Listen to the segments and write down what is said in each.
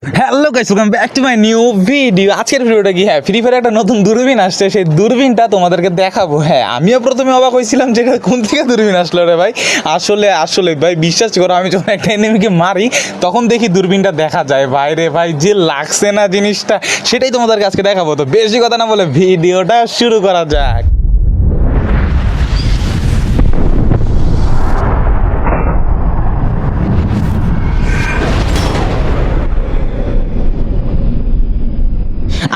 Hello guys, welcome back to my new video. আজকের ভিডিওটা কি, হ্যাঁ, ফ্রি ফায়ার একটা নতুন দূরবীন আসছে, সেই দূরবীনটা তোমাদেরকে দেখাবো। হ্যাঁ, আমিও প্রথমে অবাক হয়েছিলাম যে এটা কোন থেকে দূরবীন আসলো রে ভাই। আসলে ভাই বিশ্বাস করো, আমি যখন একটা এনিমিকে মারি তখন দেখি দূরবীনটা দেখা যায়। ভাই রে ভাই, যে লাগছে না জিনিসটা, সেটাই তোমাদেরকে আজকে দেখাবো। তো বেশি কথা না বলে ভিডিওটা শুরু করা যাক।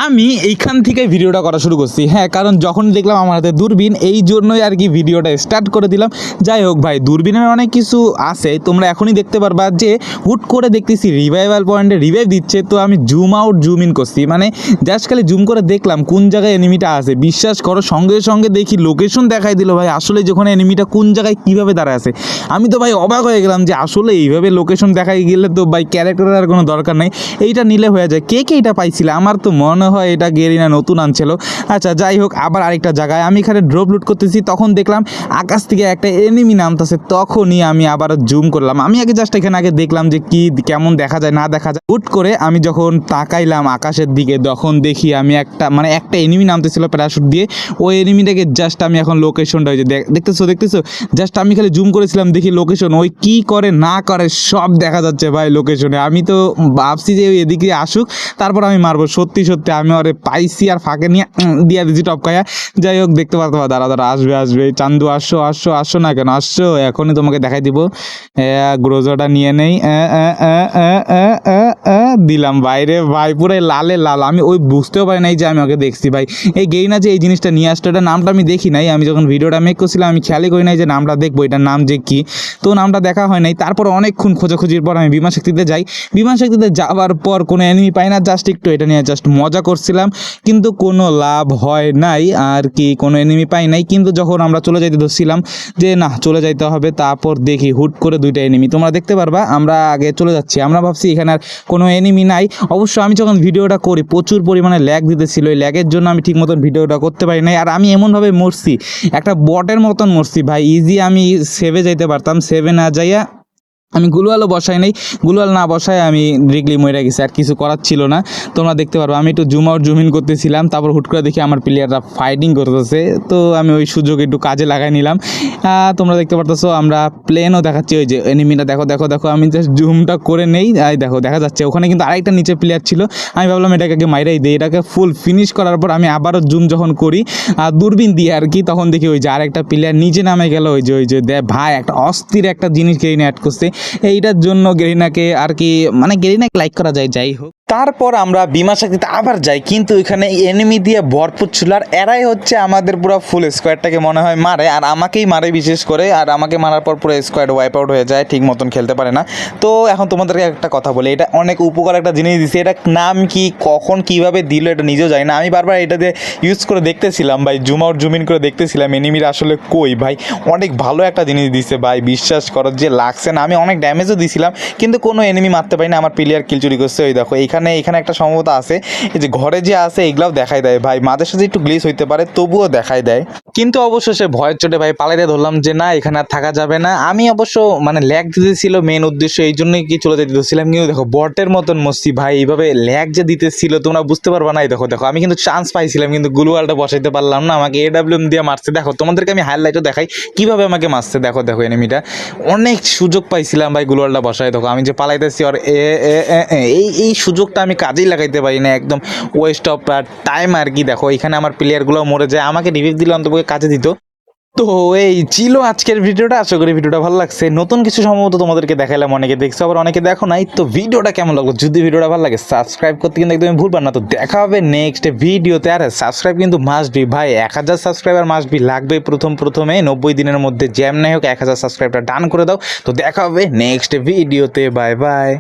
আমি এইখান থেকে ভিডিওটা করা শুরু করছি, হ্যাঁ, কারণ যখন দেখলাম আমার হাতে দূরবীন, এই জন্যই আর কি ভিডিওটা স্টার্ট করে দিলাম। যাই হোক ভাই, দূরবীনের অনেক কিছু আছে, তোমরা এখনই দেখতে পারবা যে হুট করে দেখতেছি রিভাইভাল পয়েন্টে রিভাইভ দিচ্ছে। তো আমি জুম আউট জুম ইন করছি, মানে জাস্ট খালি জুম করে দেখলাম কোন জায়গায় এনিমিটা আছে। বিশ্বাস করো, সঙ্গে সঙ্গে দেখি লোকেশন দেখাই দিল ভাই। আসলে যখন এনিমিটা কোন জায়গায় কীভাবে দাঁড়ায় আছে, আমি তো ভাই অবাক হয়ে গেলাম যে আসলে এইভাবে লোকেশন দেখাই গেলে তো ভাই ক্যারেক্টারের আর কোনো দরকার নেই, এইটা নিলে হয়ে যায়। কে কে এটা পাইছিল? আমার তো মনে হয় এটা গেরিনা নতুন আনছিল। আচ্ছা যাই হোক, আবার আরেকটা জায়গায় আমি এখানে ড্রপ লুট করতেছি, তখন দেখলাম আকাশ থেকে একটা এনিমি নামতেছে। তখনই আমি আবার জুম করলাম। আমি আগে জাস্ট এখানে আগে দেখলাম যে কি কেমন দেখা যায় না দেখা যায়। হুট করে আমি যখন তাকাইলাম আকাশের দিকে, তখন দেখি আমি একটা এনিমি নামতেছিল প্যারাশুট দিয়ে। ওই এনিমিটাকে জাস্ট আমি এখন লোকেশনটা ওই যে দেখতেছো জাস্ট আমি খালি জুম করেছিলাম, দেখি লোকেশন ওই কি করে না করে সব দেখা যাচ্ছে ভাই লোকেশনে। আমি তো ভাবছি যে এদিকে আসুক, তারপর আমি মারবো। সত্যি আমি ওরে পাইছি আর ফাঁকে নিয়ে দিয়ে দিচ্ছি টপকায়া। যাই হোক, দেখতে পারতো, দাঁড়া আসবে চান্দু, আসো না কেন, আসছো, এখনই তোমাকে দেখাই দিব। গ্রোজোটা নিয়ে নেই, দিলাম বাইরে ভাই, পুরো লালে লাল। আমি ওই বুঝতেও পারি নাই যে আমি ওকে দেখছি ভাই। এই গেইনা যে এই জিনিসটা নিয়ে আসতো, এটা নামটা আমি দেখি নাই। আমি যখন ভিডিওটা মেক করছিলাম আমি খেয়ালই করি নাই যে নামটা দেখবো, এটার নাম যে কি। তো নামটা দেখা হয় নাই। তারপর অনেকক্ষণ খোঁজাখুঁজির পর আমি বিমান শক্তিতে যাই। বিমান শক্তিতে যাওয়ার পর কোনো এনিমি পাই না, জাস্ট একটু এটা নিয়ে জাস্ট মজা করছিলাম, কিন্তু কোনো লাভ হয় নাই আর কি, কোনো এনিমি পাই নাই। কিন্তু যখন আমরা চলে যাইতে ধরছিলাম যে না চলে যাইতে হবে, তারপর দেখি হুট করে দুইটা এনিমি, তোমরা দেখতে পারবা। আমরা আগে চলে যাচ্ছি, আমরা ভাবছি এখানে আর কোনো এনিমি নাই। অবশ্য আমি যখন ভিডিওটা করি প্রচুর পরিমাণে ল্যাগ দিতেছিল, এই ল্যাগের জন্য আমি ঠিক মতন ভিডিওটা করতে পারি নাই। আর আমি এমনভাবে মরছি, একটা বটের মতন মরছি ভাই। ইজি আমি সেভে যাইতে পারতাম, সেভে না যাইয়া আমি গুলওয়ালও বসাই নাই, গুলওয়াল না বসায় আমি ডিরেক্টলি মরে গেছি, আর কিছু করার ছিল না। তোমরা দেখতে পারবো আমি একটু জুম আউট জুম ইন করতেছিলাম, তারপর হুট করে দেখি আমার প্লেয়াররা ফাইটিং করতেছে। তো আমি ওই সুযোগ একটু কাজে লাগাই নিলাম। তোমরা দেখতে পারতেছো আমরা প্লেনও দেখাচ্ছি, ওই যে এনিমিটা দেখো। আমি জাস্ট জুমটা করে নেই, দেখো দেখা যাচ্ছে ওখানে কিন্তু আরেকটা নিচে প্লেয়ার ছিল। আমি ভাবলাম এটাকে আগে মাইরাই দিই, এটাকে ফুল ফিনিশ করার পর আমি আবারও জুম যখন করি দূরবীন দিয়ে আর কি, তখন দেখি ওই যে আরেকটা প্লেয়ার নিচে নামে গেল। ওই যে ভাই, একটা অস্থির একটা জিনিস গেরিনা অ্যাড করছে। এইটার জন্য গেরিনাকে আর কি, মানে গেরিনাকে লাইক করা যায়। যাই হোক, তারপর আমরা বিমা শক্তিতে আবার যাই, কিন্তু এখানে এনিমি দিয়ে ভরপুর ছিল। আর এরাই হচ্ছে আমাদের পুরো ফুল স্কোয়াডটাকে মনে হয় মারে, আর আমাকেই মারে বিশেষ করে। আর আমাকে মারার পর পুরো স্কোয়াড ওয়াইপ আউট হয়ে যায়, ঠিক মতন খেলতে পারে না। তো এখন তোমাদেরকে একটা কথা বলি, এটা অনেক উপকার একটা জিনিস দিচ্ছে। এটা নাম কি, কখন কিভাবে দিল এটা নিজেও জানি না। আমি বারবার এটা দিয়ে ইউজ করে দেখতেছিলাম ভাই, জুম আউট জুম ইন করে দেখতেছিলাম এনিমিরা আসলে কই। ভাই অনেক ভালো একটা জিনিস দিছে ভাই, বিশ্বাস করো যে লাগছে না। আমি অনেক ড্যামেজও দিছিলাম, কিন্তু কোনো এনিমি মারতে পারি না। আমার প্লেয়ার কিল চুরি করছে। ওই দেখো এখানে একটা সম্ভবত আছে, এই যে ঘরে যে আছে এগুলাও দেখাই দেয় ভাই। মাঝে সাথে একটু গ্লিচ হইতে পারে, তবুও দেখাই দেয়। কিন্তু অবশ্য সে ভয়ের চোটে ভাই পালাইতে ধরলাম যে না, এখানে আর থাকা যাবে না। আমি অবশ্য মানে ল্যাগ দিতেছিল মেন উদ্দেশ্য, এই জন্যই কি চলে যেতে দিতেছিলাম। কিন্তু দেখো বটের মতন মস্তি ভাই, এইভাবে ল্যাগ যে দিতেছিল তোমরা বুঝতে পারবা না। দেখো আমি কিন্তু চান্স পাইছিলাম, কিন্তু গুলওয়ালটা বসাইতে পারলাম না। আমাকে AWM দিয়ে মারছে। দেখো তোমাদেরকে আমি হাইলাইটও দেখাই কিভাবে আমাকে মারছে। দেখো এনিমিটা, অনেক সুযোগ পাইছিলাম ভাই গুলওয়ালটা বসাই। দেখো আমি যে পালাইতেছি, আর এই সুযোগটা আমি কাজেই লাগাইতে পারি না, একদম ওয়েস্ট অফ টাইম আর কি। দেখো এখানে আমার প্লেয়ারগুলো মরে যায়, আমাকে রিভিভ দিলে অন্তত কাজে দিত। তো এই ছিল আজকের ভিডিওটা। আশা করি ভিডিওটা ভালো লাগছে। নতুন কিছু সম্ভবত তোমাদেরকে দেখাইলাম, অনেকে দেখছো আবার অনেকে দেখো নাই। তো ভিডিওটা কেমন লাগলো, যদি ভিডিওটা ভালো লাগে সাবস্ক্রাইব করতে কিন্তু একদমই ভুলবেন না। তো দেখা হবে নেক্সট ভিডিওতে। আর সাবস্ক্রাইব কিন্তু মাস্ট বি ভাই, 1000 সাবস্ক্রাইবার মাস্ট বি লাগবে প্রথমে 90 দিনের মধ্যে। জ্যাম নাই হোক, 1000 সাবস্ক্রাইবটা ডান করে দাও। তো দেখা হবে নেক্সট ভিডিওতে, বাই বাই।